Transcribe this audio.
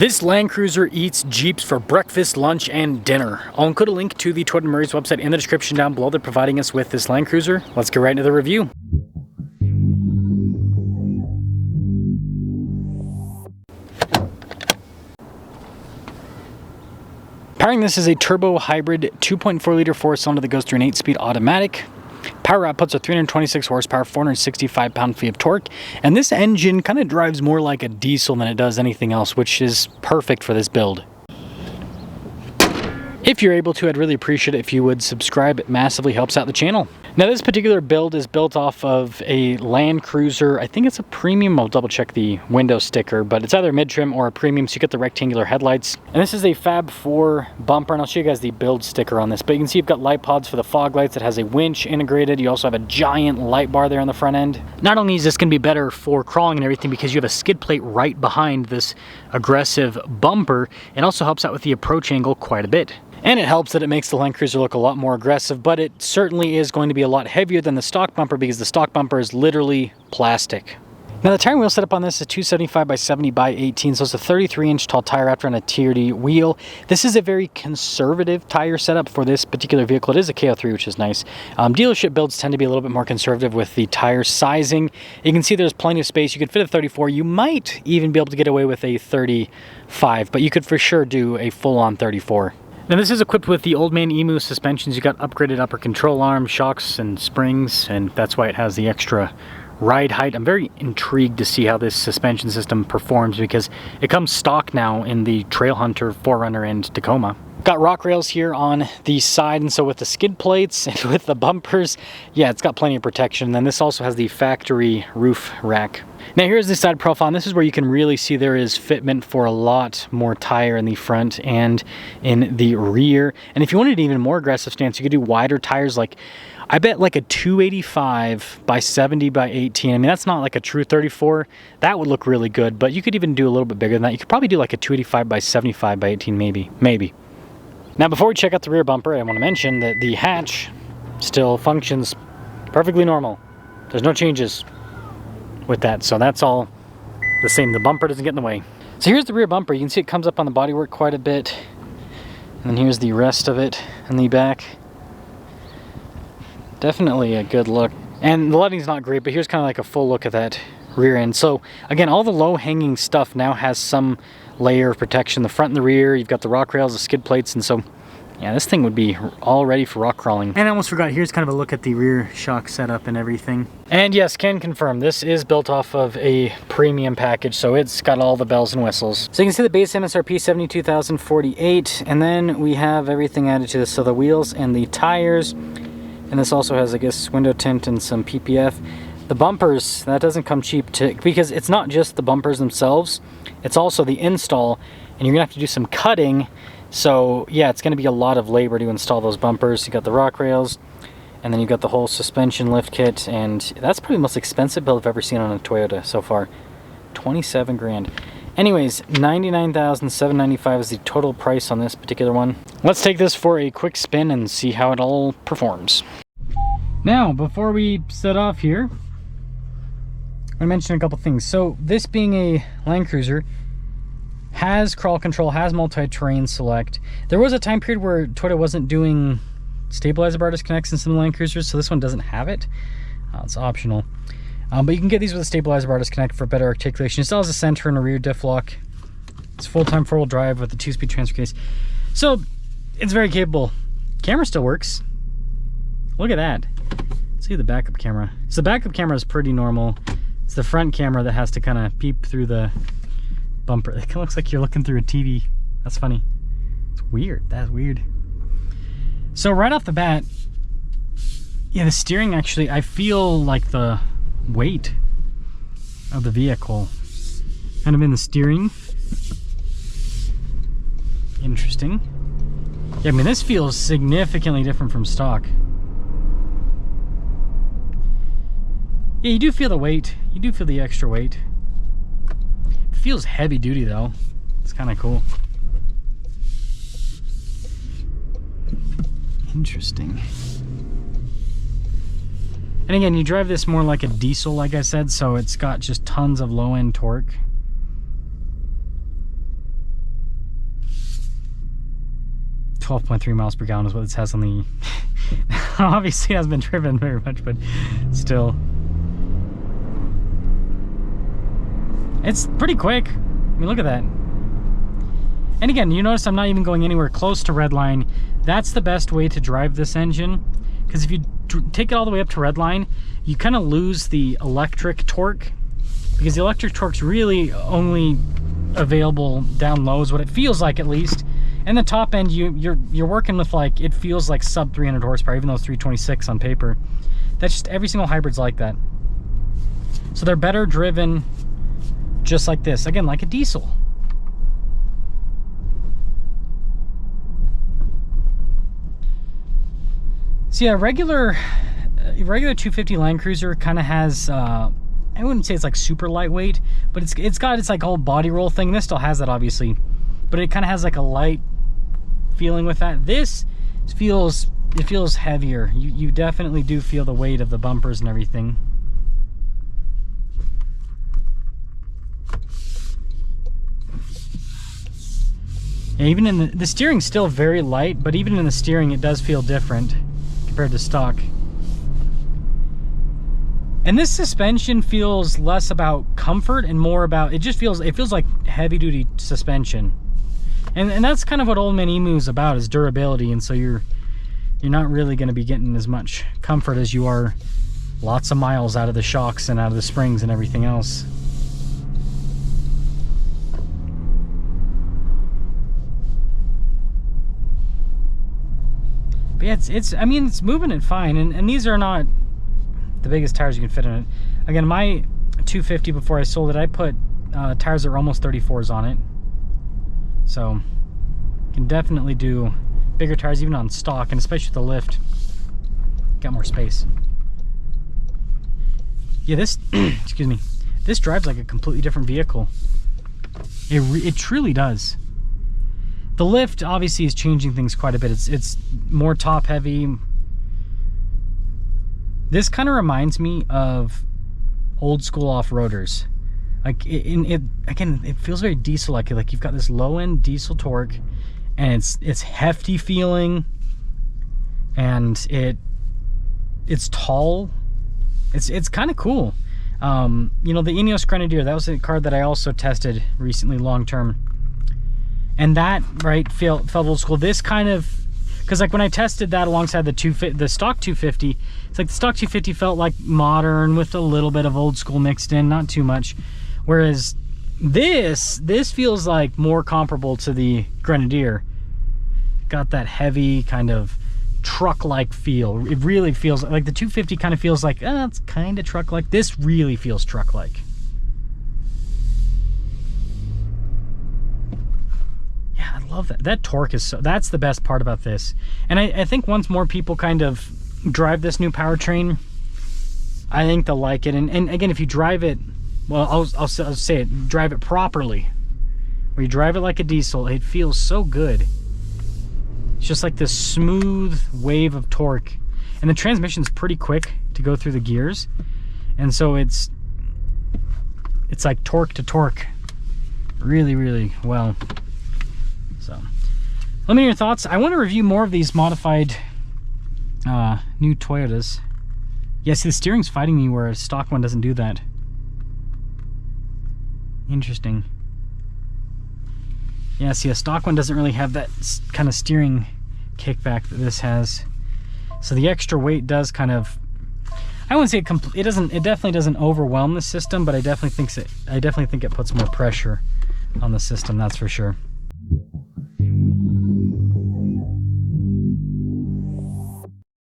This Land Cruiser eats Jeeps for breakfast, lunch, and dinner. I'll include a link to the Toyota Murray's website in the description down below. They're providing us with this Land Cruiser. Let's get right into the review. Powering this is a turbo hybrid 2.4 liter 4-cylinder that goes through an 8-speed automatic. Power outputs are 326 horsepower, 465 pound-feet of torque, and this engine kind of drives more like a diesel than it does anything else, which is perfect for this build. If you're able to, I'd really appreciate it if you would subscribe. It massively helps out the channel. Now, this particular build is built off of a Land Cruiser. I think it's a premium. I'll double check the window sticker, but it's either mid-trim or a premium, so you get the rectangular headlights. And this is a Fab 4 bumper, and I'll show you guys the build sticker on this. But you can see you've got light pods for the fog lights. It has a winch integrated. You also have a giant light bar there on the front end. Not only is this going to be better for crawling and everything because you have a skid plate right behind this aggressive bumper, it also helps out with the approach angle quite a bit. And it helps that it makes the Land Cruiser look a lot more aggressive, but it certainly is going to be a lot heavier than the stock bumper because the stock bumper is literally plastic. Now, the tire wheel setup on this is 275 by 70 by 18, so it's a 33-inch tall tire after on a TRD wheel. This is a very conservative tire setup for this particular vehicle. It is a KO3, which is nice. Dealership builds tend to be a little bit more conservative with the tire sizing. You can see there's plenty of space. You could fit a 34. You might even be able to get away with a 35, but you could for sure do a full-on 34. Now, this is equipped with the Old Man Emu suspensions. You got upgraded upper control arm, shocks, and springs, and that's why it has the extra ride height. I'm very intrigued to see how this suspension system performs because it comes stock now in the Trailhunter, 4Runner, and Tacoma. Got rock rails here on the side, and so with the skid plates and with the bumpers, yeah, it's got plenty of protection. And then this also has the factory roof rack. Now, here's the side profile, and this is where you can really see there is fitment for a lot more tire in the front and in the rear. And if you wanted an even more aggressive stance, you could do wider tires, like I bet like a 285 by 70 by 18. I mean, that's not like a true 34. That would look really good, but you could even do a little bit bigger than that. You could probably do like a 285 by 75 by 18, maybe. Now, before we check out the rear bumper, I want to mention that the hatch still functions perfectly normal. There's no changes with that, so that's all the same. The bumper doesn't get in the way. So here's the rear bumper. You can see it comes up on the bodywork quite a bit, and then here's the rest of it in the back. Definitely a good look. And the lighting's not great, but here's kind of like a full look at that rear end. So again, all the low-hanging stuff now has some layer of protection. The front and the rear, you've got the rock rails, the skid plates, and so yeah, this thing would be all ready for rock crawling. And I almost forgot, here's kind of a look at the rear shock setup and everything. And yes, can confirm, this is built off of a premium package, so it's got all the bells and whistles. So you can see the base MSRP, $72,048, and then we have everything added to this. So the wheels and the tires, and this also has, I guess, window tint and some PPF. The bumpers, that doesn't come cheap because it's not just the bumpers themselves, it's also the install, and you're gonna have to do some cutting. So yeah, it's gonna be a lot of labor to install those bumpers. You got the rock rails, and then you got the whole suspension lift kit, and that's probably the most expensive build I've ever seen on a Toyota so far. 27 grand. Anyways, $99,795 is the total price on this particular one. Let's take this for a quick spin and see how it all performs. Now, before we set off here, I mention a couple things. So this being a Land Cruiser, has crawl control, has multi-terrain select. There was a time period where Toyota wasn't doing stabilizer bar disconnects in some Land Cruisers, so this one doesn't have it. It's optional. But you can get these with a stabilizer bar disconnect for better articulation. It still has a center and a rear diff lock. It's full-time four-wheel drive with a 2-speed transfer case. So it's very capable. Camera still works. Look at that. Let's see the backup camera. So the backup camera is pretty normal. It's the front camera that has to kind of peep through the bumper. It looks like you're looking through a TV. That's funny. It's weird. That's weird. So right off the bat, yeah, the steering actually, I feel like the weight of the vehicle kind of in the steering. Interesting. Yeah, I mean, this feels significantly different from stock. Yeah, you do feel the weight. You do feel the extra weight. It feels heavy duty though. It's kind of cool. Interesting. And again, you drive this more like a diesel, like I said, so it's got just tons of low-end torque. 12.3 miles per gallon is what it says on the obviously it hasn't been driven very much, but still. It's pretty quick. I mean, look at that. And again, you notice I'm not even going anywhere close to redline. That's the best way to drive this engine, because if you take it all the way up to redline, you kind of lose the electric torque, because the electric torque's really only available down low, is what it feels like, at least. And the top end, you're working with, like, it feels like sub 300 horsepower, even though it's 326 on paper. That's just, every single hybrid's like that. So they're better driven just like this, again, like a diesel. So yeah, regular 250 Land Cruiser kind of has, I wouldn't say it's like super lightweight, but it's got its like whole body roll thing. This still has that, obviously, but it kind of has like a light feeling with that. This feels heavier. You definitely do feel the weight of the bumpers and everything. Yeah, even in the steering's still very light, but even in the steering it does feel different compared to stock. And this suspension feels less about comfort and more about, it feels like heavy duty suspension. And that's kind of what Old Man Emu is about, is durability. And so you're not really going to be getting as much comfort as you are lots of miles out of the shocks and out of the springs and everything else. But yeah, I mean, it's moving it fine, and these are not the biggest tires you can fit in it. Again, my 250, before I sold it, I put tires that were almost 34s on it. So you can definitely do bigger tires even on stock, and especially with the lift, got more space. Yeah, this excuse me, this drives like a completely different vehicle. It truly does. The lift obviously is changing things quite a bit. It's more top heavy. This kind of reminds me of old school off-roaders. Like again, it feels very diesel-like. Like you've got this low-end diesel torque, and it's hefty feeling, and it's tall. It's kind of cool. You know, the Ineos Grenadier, that was a car that I also tested recently long-term. And that, right, felt old school. This kind of, because like when I tested that alongside the stock 250, it's like the stock 250 felt like modern with a little bit of old school mixed in, not too much. Whereas this feels like more comparable to the Grenadier. Got that heavy kind of truck-like feel. It really feels like the 250 kind of feels like, it's kind of truck-like. This really feels truck-like. Yeah, I love that. That torque is that's the best part about this. And I think once more people kind of drive this new powertrain, I think they'll like it. And again, if you drive it, well, I'll say it, drive it properly, where you drive it like a diesel, it feels so good. It's just like this smooth wave of torque. And the transmission's pretty quick to go through the gears. And so it's like torque to torque really, really well. So let me know your thoughts. I want to review more of these modified new Toyotas. Yeah, see, the steering's fighting me where a stock one doesn't do that. Interesting. Yeah, see, a stock one doesn't really have that kind of steering kickback that this has. So the extra weight does kind of, I wouldn't say it definitely doesn't overwhelm the system, but I definitely think it puts more pressure on the system, that's for sure.